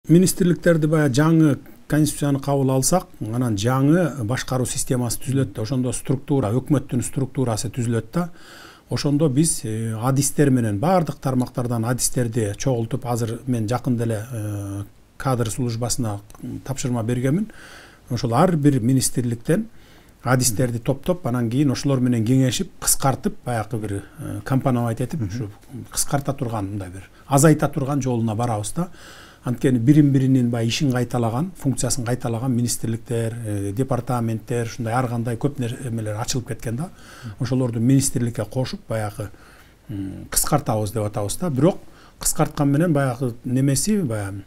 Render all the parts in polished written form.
Министрликтерди баягы жаңы конституцияны кабыл алсак, анан жаңы башкаруу системасы түзүлөт да, ошондо структура, өкмөттүн структурасы түзүлөт да. Ошондо биз адистер менен баардык тармактардан адистерди чогултуп, азыр мен жакында эле кадр службасына тапшырма бергенмин. Ошол ар бир министрликтен адистерди топтоп, анан кийин ошолор менен кеңешип, кыскартып, баягы бир компоновать этип, ушу кыскарта турган, мындай бир азайта турган жолуна барабыз да. Анткени бирин-биринин баягы ишин кайталаган, функциясын кайталаган министрликтер, департаменттер, ушундай ар кандай көп нерселер ачылып кеткен да. Ошолорду министрликке кошуп, баягы кыскартабыз деп атабыз да. Бирок кыскарткан менен баягы немеси, баягы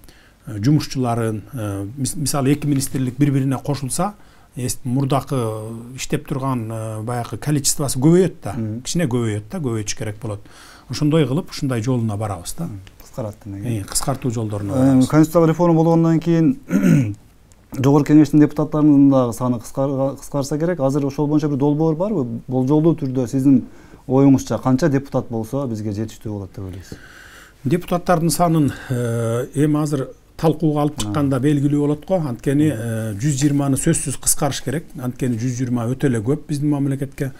жумушчуларын, мисалы эки министрлик бири-бирине кошулса, мурдакы иштеп турган баягы количествосы көбөйөт да, кичине көбөйөт да, көбөйтүш керек болот. Ошондой кылып, ушундай жолуна барабыз да. Кыскартуу жолдоруна барабыз. Конституциялык реформа болгондон кийин Жогорку Кеңештин депутаттарынын дагы саны кыскарса керек. Азыр ошол боюнча бир долбоор барбы? Болжолдуу түрдө сиздин оюңузча канча депутат болсо бизге жетиштүү болот деп ойлойсуз? Депутаттардын санын эми азыр талкууга алып чыкканда белгилүү болот го. Анткени 120-ны сөзсүз кыскарыш керек. Анткени 120 өтө эле көп биздин мамлекетке.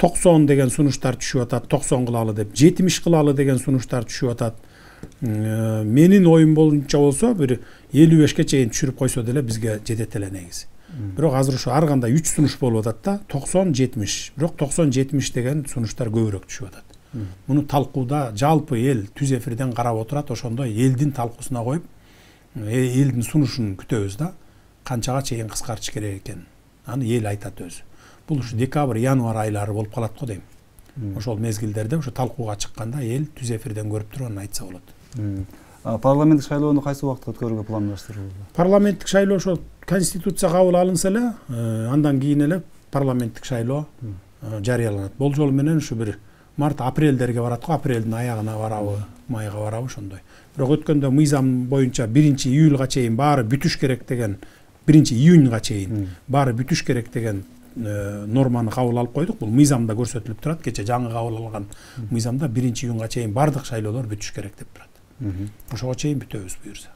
90 деген сунуштар түшүп атат, 90 кылалы деп, 70 кылалы деген сунуштар түшүп атат. Менин оюм боюнча болсо бир 55ке чейин түшүрүп койсо деле бизге жетет эле негизи. Бирок азыр ушу ар кандай 3 сунуш болуп атат да, 90-70. Бирок 90-70 деген сунуштар көбүрөөк түшүп атат. Муну талкууда жалпы эл түз эфирден карап отурат, ошондо элдин талкуусуна коюп, элдин сунушун күтөбүз да, канчага чейин кыскартыш керек экен. Аны эл айтат өзү. Бул ушу декабрь, январь айлары болуп калат го дейм. Ошол мезгилдерде ошо талкууга чыкканда эл түз эфирден көрүп туруп аны айтса болот. Парламенттик шайлоону кайсы убакытта өткөрүүгө пландаштырылды? Парламенттик шайлоо ошо конституция кабыл алынса эле, андан кийин эле парламенттик шайлоо жарыяланат. Болжол менен ушу бир март-апрелдерге барат го, апрелдин аягына барабы, майга барабы ошондой. Бирок өткөндө мыйзам боюнча 1-июлга чейин баары бүтүш керек деген, 1-июнга чейин баары бүтүш керек деген норманы кабыл алып койдук. Бул мыйзамда көрсөтүлүп турат. Кече жаңы кабыл алган мыйзамда 1-июнга чейин бардык шайлоолор бүтүш керек деп турат. Ошого чейин бүтөбүз буюрса.